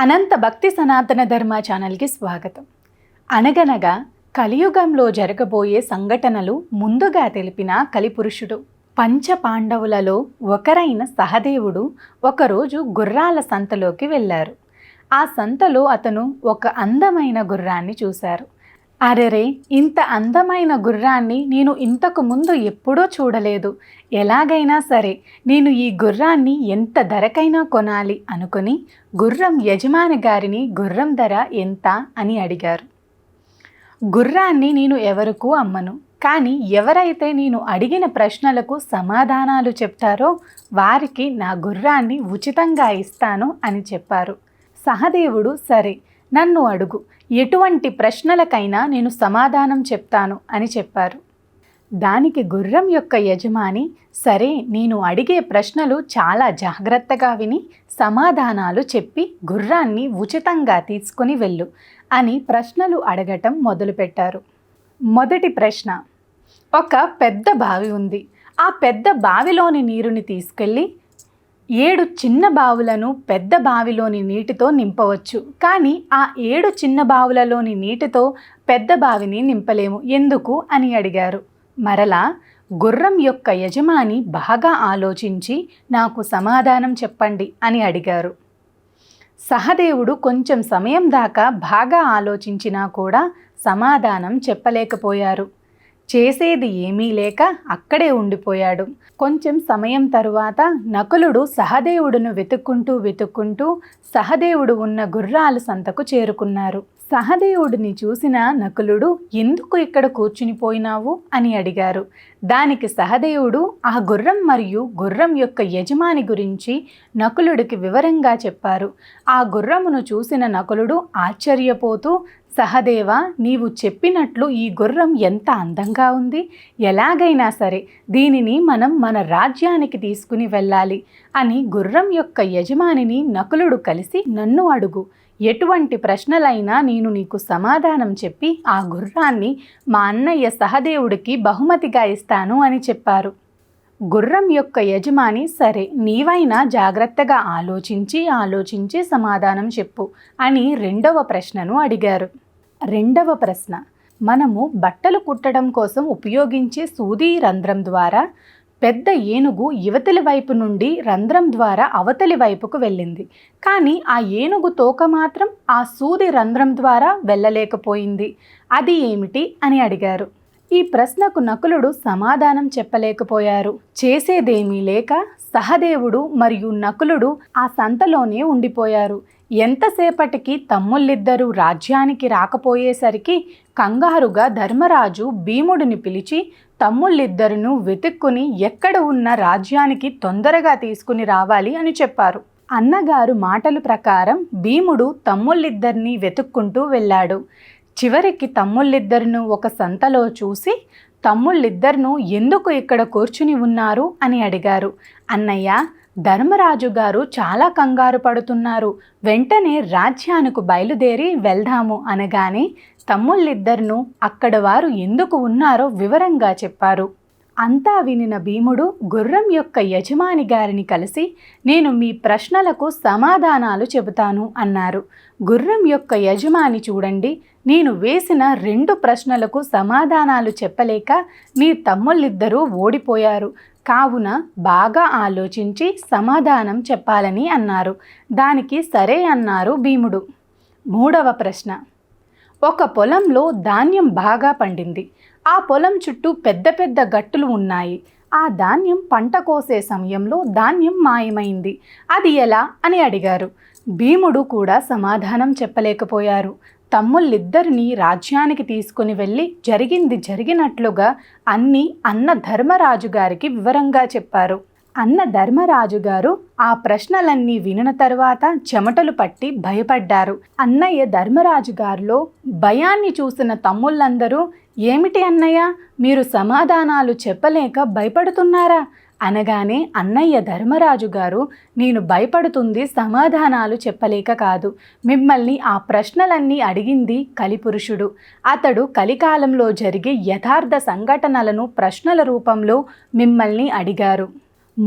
అనంత భక్తి సనాతన ధర్మ ఛానల్కి స్వాగతం. అనగనగా కలియుగంలో జరగబోయే సంఘటనలు ముందుగా తెలిపిన కలిపురుషుడు. పంచ పాండవులలో ఒకరైన సహదేవుడు ఒకరోజు గుర్రాల సంతలోకి వెళ్ళారు. ఆ సంతలో అతను ఒక అందమైన గుర్రాన్ని చూశారు. అరెరే, ఇంత అందమైన గుర్రాన్ని నేను ఇంతకు ముందు ఎప్పుడూ చూడలేదు. ఎలాగైనా సరే నేను ఈ గుర్రాన్ని ఎంత ధరకైనా కొనాలి అనుకుని గుర్రం యజమాని గారిని గుర్రం ధర ఎంత అని అడిగారు. గుర్రాన్ని నేను ఎవరికూ అమ్మను, కానీ ఎవరైతే నేను అడిగిన ప్రశ్నలకు సమాధానాలు చెప్తారో వారికి నా గుర్రాన్ని ఉచితంగా ఇస్తాను అని చెప్పారు. సహదేవుడు, సరే నన్ను అడుగు, ఎటువంటి ప్రశ్నలకైనా నేను సమాధానం చెప్తాను అని చెప్పారు. దానికి గుర్రం యొక్క యజమాని, సరే నేను అడిగే ప్రశ్నలు చాలా జాగ్రత్తగా విని సమాధానాలు చెప్పి గుర్రాన్ని ఉచితంగా తీసుకుని వెళ్ళు అని ప్రశ్నలు అడగటం మొదలుపెట్టారు. మొదటి ప్రశ్న, ఒక పెద్ద బావి ఉంది. ఆ పెద్ద బావిలోని నీరుని తీసుకెళ్ళి 7 చిన్న బావులను పెద్ద బావిలోని నీటితో నింపవచ్చు, కానీ ఆ 7 చిన్న బావులలోని నీటితో పెద్ద బావిని నింపలేము, ఎందుకు అని అడిగారు. మరలా గుర్రం యొక్క యజమాని బాగా ఆలోచించి నాకు సమాధానం చెప్పండి అని అడిగారు. సహదేవుడు కొంచెం సమయం దాకా బాగా ఆలోచించినా కూడా సమాధానం చెప్పలేకపోయారు. చేసేది ఏమీ లేక అక్కడే ఉండిపోయాడు. కొంచెం సమయం తరువాత నకులుడు సహదేవుడును వెతుక్కుంటూ సహదేవుడు ఉన్న గుర్రాల సంతకు చేరుకున్నారు. సహదేవుడిని చూసిన నకులుడు, ఎందుకు ఇక్కడ కూర్చునిపోయినావు అని అడిగారు. దానికి సహదేవుడు ఆ గుర్రం మరియు గుర్రం యొక్క యజమాని గురించి నకులుడికి వివరంగా చెప్పారు. ఆ గుర్రమును చూసిన నకులుడు ఆశ్చర్యపోతూ, సహదేవా, నీవు చెప్పినట్లు ఈ గుర్రం ఎంత అందంగా ఉంది, ఎలాగైనా సరే దీనిని మనం మన రాజ్యానికి తీసుకుని వెళ్ళాలి అని గుర్రం యొక్క యజమానిని నకులుడు కలిసి, నన్ను అడుగు, ఎటువంటి ప్రశ్నలైనా నేను నీకు సమాధానం చెప్పి ఆ గుర్రాన్ని మా అన్నయ్య సహదేవుడికి బహుమతిగా ఇస్తాను అని చెప్పారు. గుర్రం యొక్క యజమాని, సరే నీవైనా జాగ్రత్తగా ఆలోచించి సమాధానం చెప్పు అని రెండవ ప్రశ్నను అడిగారు. రెండవ ప్రశ్న, మనము బట్టలు కుట్టడం కోసం ఉపయోగించే సూది రంధ్రం ద్వారా పెద్ద ఏనుగు యువతలి వైపు నుండి రంధ్రం ద్వారా అవతలి వైపుకు వెళ్ళింది, కానీ ఆ ఏనుగు తోక మాత్రం ఆ సూది రంధ్రం ద్వారా వెళ్ళలేకపోయింది, అది ఏమిటి అని అడిగారు. ఈ ప్రశ్నకు నకులుడు సమాధానం చెప్పలేకపోయారు. చేసేదేమీ లేక సహదేవుడు మరియు నకులుడు ఆ సంతలోనే ఉండిపోయారు. ఎంతసేపటికి తమ్ముళ్ళిద్దరూ రాజ్యానికి రాకపోయేసరికి కంగారుగా ధర్మరాజు భీముడిని పిలిచి తమ్ముళ్ళిద్దరును వెతుక్కుని ఎక్కడ ఉన్న రాజ్యానికి తొందరగా తీసుకుని రావాలి అని చెప్పారు. అన్నగారు మాటల ప్రకారం భీముడు తమ్ముళ్ళిద్దరినీ వెతుక్కుంటూ వెళ్ళాడు. చివరికి తమ్ముళ్ళిద్దరును ఒక సంతలో చూసి తమ్ముళ్ళిద్దరును ఎందుకు ఇక్కడ కూర్చుని ఉన్నారు అని అడిగారు. అన్నయ్య, ధర్మరాజు గారు చాలా కంగారు పడుతున్నారు, వెంటనే రాజ్యానికి బయలుదేరి వెళ్దాము అనగానే తమ్ముళ్ళిద్దరును అక్కడ వారు ఎందుకు ఉన్నారో వివరంగా చెప్పారు. అంతా వినిన భీముడు గుర్రం యొక్క యజమాని గారిని కలిసి, నేను మీ ప్రశ్నలకు సమాధానాలు చెబుతాను అన్నారు. గుర్రం యొక్క యజమాని, చూడండి, నేను వేసిన 2 ప్రశ్నలకు సమాధానాలు చెప్పలేక మీ తమ్ముళ్ళిద్దరూ ఓడిపోయారు, కావున బాగా ఆలోచించి సమాధానం చెప్పాలని అన్నారు. దానికి సరే అన్నారు భీముడు. మూడవ ప్రశ్న, ఒక పొలంలో ధాన్యం బాగా పండింది. ఆ పొలం చుట్టూ పెద్ద పెద్ద గట్టులు ఉన్నాయి. ఆ ధాన్యం పంట కోసే సమయంలో ధాన్యం మాయమైంది, అది ఎలా అని అడిగారు. భీముడు కూడా సమాధానం చెప్పలేకపోయారు. తమ్ముళ్ళిద్దరినీ రాజ్యానికి తీసుకుని వెళ్ళి జరిగింది జరిగినట్లుగా అన్నీ అన్న ధర్మరాజు గారికి వివరంగా చెప్పారు. అన్న ధర్మరాజు గారు ఆ ప్రశ్నలన్నీ వినిన తర్వాత చెమటలు పట్టి భయపడ్డారు. అన్నయ్య ధర్మరాజు గారిలో భయాన్ని చూసిన తమ్ముళ్ళందరూ, ఏమిటి అన్నయ్య, మీరు సమాధానాలు చెప్పలేక భయపడుతున్నారా అనగానే అన్నయ్య ధర్మరాజు గారు, నేను భయపడుతుంది సమాధానాలు చెప్పలేక కాదు, మిమ్మల్ని ఆ ప్రశ్నలన్నీ అడిగింది కలిపురుషుడు. అతడు కలికాలంలో జరిగే యథార్థ సంఘటనలను ప్రశ్నల రూపంలో మిమ్మల్ని అడిగారు.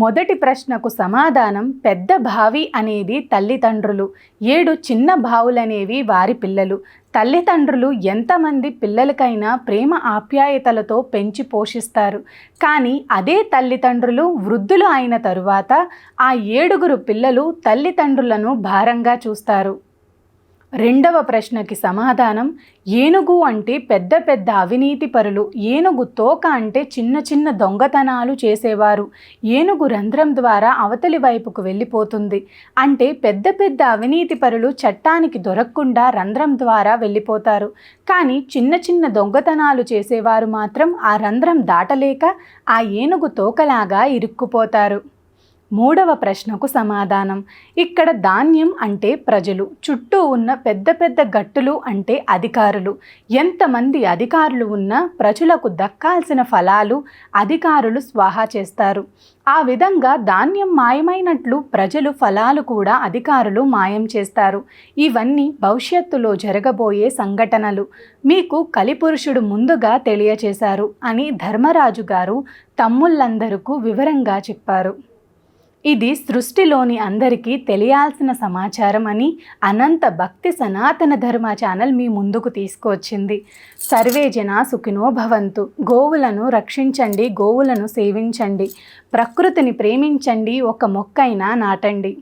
మొదటి ప్రశ్నకు సమాధానం పెద్ద బావి అనేది తల్లిదండ్రులు, 7 చిన్న బావులనేవి వారి పిల్లలు. తల్లిదండ్రులు ఎంతమంది పిల్లలకైనా ప్రేమ ఆప్యాయతలతో పెంచి పోషిస్తారు. కానీ అదే తల్లిదండ్రులు వృద్ధులు అయిన తరువాత ఆ 7 పిల్లలు తల్లిదండ్రులను భారంగా చూస్తారు. రెండవ ప్రశ్నకి సమాధానం ఏనుగు అంటే పెద్ద పెద్ద అవినీతి పరులు, ఏనుగు తోక అంటే చిన్న చిన్న దొంగతనాలు చేసేవారు. ఏనుగు రంధ్రం ద్వారా అవతలి వైపుకు వెళ్ళిపోతుంది. అంటే పెద్ద పెద్ద అవినీతి పరులు చట్టానికి దొరకకుండా రంధ్రం ద్వారా వెళ్ళిపోతారు. కానీ చిన్న చిన్న దొంగతనాలు చేసేవారు మాత్రం ఆ రంధ్రం దాటలేక ఆ ఏనుగు తోకలాగా ఇరుక్కుపోతారు. మూడవ ప్రశ్నకు సమాధానం ఇక్కడ ధాన్యం అంటే ప్రజలు, చుట్టూ ఉన్న పెద్ద పెద్ద గట్టులు అంటే అధికారులు. ఎంతమంది అధికారులు ఉన్నా ప్రజలకు దక్కాల్సిన ఫలాలు అధికారులు స్వాహా చేస్తారు. ఆ విధంగా ధాన్యం మాయమైనట్లు ప్రజలు ఫలాలు కూడా అధికారులు మాయం చేస్తారు. ఇవన్నీ భవిష్యత్తులో జరగబోయే సంఘటనలు మీకు కలిపురుషుడు ముందుగా తెలియచేశారు అని ధర్మరాజు గారు తమ్ముళ్ళందరికీ వివరంగా చెప్పారు. ఇది సృష్టిలోని అందరికీ తెలియాల్సిన సమాచారం అని అనంత భక్తి సనాతన ధర్మ ఛానల్ మీ ముందుకు తీసుకువచ్చింది. సర్వే జనా సుఖినో భవంతు. గోవులను రక్షించండి, గోవులను సేవించండి, ప్రకృతిని ప్రేమించండి, ఒక మొక్కైనా నాటండి.